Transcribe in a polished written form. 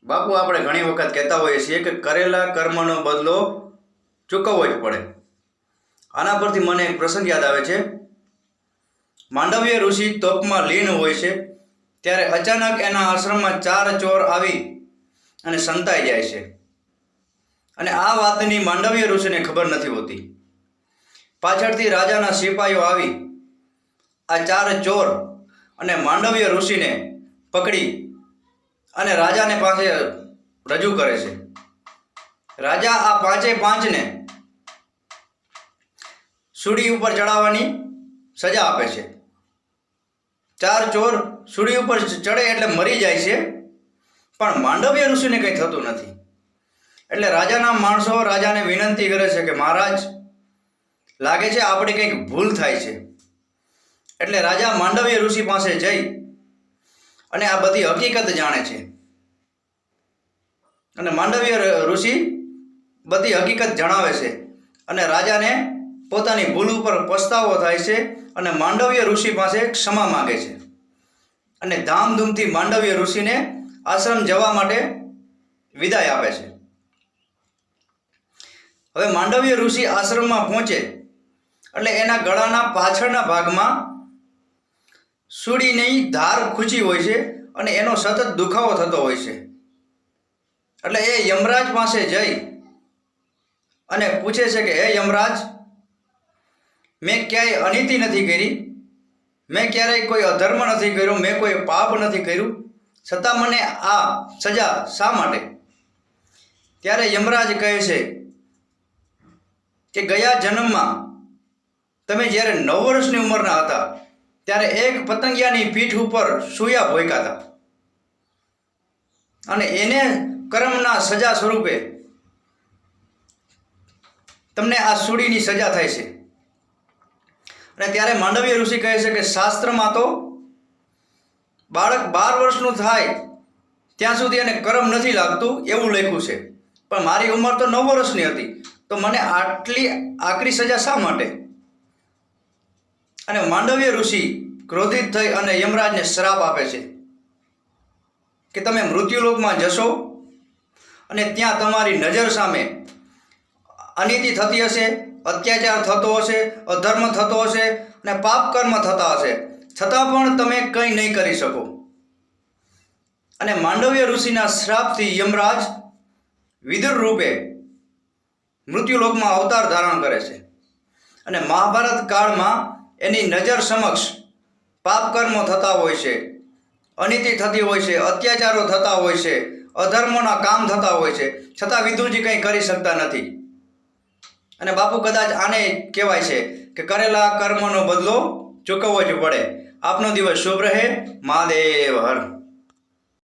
બાપુ આપણે ઘણી વખત કહેતા હોઈએ છીએ કે કરેલા કર્મનો બદલો ચૂકવવો જ પડે. આના પરથી મને એક પ્રસંગ યાદ આવે છે. માંડવ્ય ઋષિ તપમાં લીન હોય છે ત્યારે અચાનક એના આશ્રમમાં 4 ચોર આવી અને સંતાઈ જાય છે. અને આ વાતની માંડવ્ય ઋષિને ખબર નથી હોતી. પાછળથી રાજાના સિપાહીઓ આવી આ 4 ચોર અને માંડવ્ય ઋષિને પકડી અને રાજાને પાસે રજૂ કરે છે. રાજા આ 5-5ને સૂડી ઉપર ચડાવવાની સજા આપે છે. 4 ચોર સૂડી ઉપર ચડે એટલે મરી જાય છે, પણ માંડવ્ય ઋષિને કંઈ થતું નથી. એટલે રાજાના માણસો રાજાને વિનંતી કરે છે કે મહારાજ, લાગે છે આપણી કંઈક ભૂલ થાય છે. એટલે રાજા માંડવ્ય ઋષિ પાસે જઈ અને આ બધી હકીકત જાણે છે. અને માંડવ્ય ઋષિ બધી હકીકત જણાવે છે અને રાજાને પોતાની ભૂલ ઉપર પસ્તાવો થાય છે અને માંડવ્ય ઋષિ પાસે ક્ષમા માંગે છે. અને ધામધૂમથી માંડવ્ય ઋષિને આશ્રમ જવા માટે વિદાય આપે છે. હવે માંડવ્ય ઋષિ આશ્રમમાં પહોંચે એટલે એના ગળાના પાછળના ભાગમાં સૂડીની ધાર ખૂંચી હોય છે અને એનો સતત દુખાવો થતો હોય છે. એટલે એ યમરાજ પાસે જઈ અને પૂછે છે કે હે યમરાજ, મેં ક્યાંય અનીતિ નથી કરી, મેં ક્યારેય કોઈ અધર્મ નથી કર્યો, મેં કોઈ પાપ નથી કર્યું, છતાં મને આ સજા શા માટે? ત્યારે યમરાજ કહે છે કે ગયા જન્મમાં તમે જ્યારે 9 વર્ષની ઉંમરના હતા ત્યારે એક પતંગિયાની પીઠ ઉપર સૂયા ભોંયકા હતા અને એને કર્મના સજા સ્વરૂપે તમને આ સૂડીની સજા થાય છે. અને ત્યારે માંડવ્ય ઋષિ કહે છે કે શાસ્ત્રમાં તો બાળક 12 વર્ષનું થાય ત્યાં સુધી એને કર્મ નથી લાગતું એવું લખ્યું છે, પણ મારી ઉંમર તો 9 વર્ષની હતી, તો મને આટલી આકરી સજા શા માટે? અને માંડવ્ય ઋષિ ક્રોધિત થઈ અને યમરાજને શ્રાપ આપે છે કે તમે મૃત્યુલોકમાં જશો અને ત્યાં તમારી નજર સામે અનીતિ થતી હશે, અત્યાચાર થતો હશે, અધર્મ થતો હશે અને પાપ કર્મ થતા હશે, છતાં પણ તમે કંઈ નહીં કરી શકો. અને માંડવ્ય ઋષિના શ્રાપથી યમરાજ વિદુર રૂપે મૃત્યુલોકમાં અવતાર ધારણ કરે છે. અને મહાભારત કાળમાં એની નજર સમક્ષ પાપ કર્મો થતા હોય છે, અનીતિ થતી હોય છે, અત્યાચારો થતા હોય છે, અધર્મોના કામ થતા હોય છે, છતાં વિદુરજી કંઈ કરી શકતા નથી. અને બાપુ કદાચ આને કહેવાય છે કે કરેલા કર્મનો બદલો ચૂકવવો જ પડે. આપનો દિવસ શુભ રહે. મહાદેવ હર.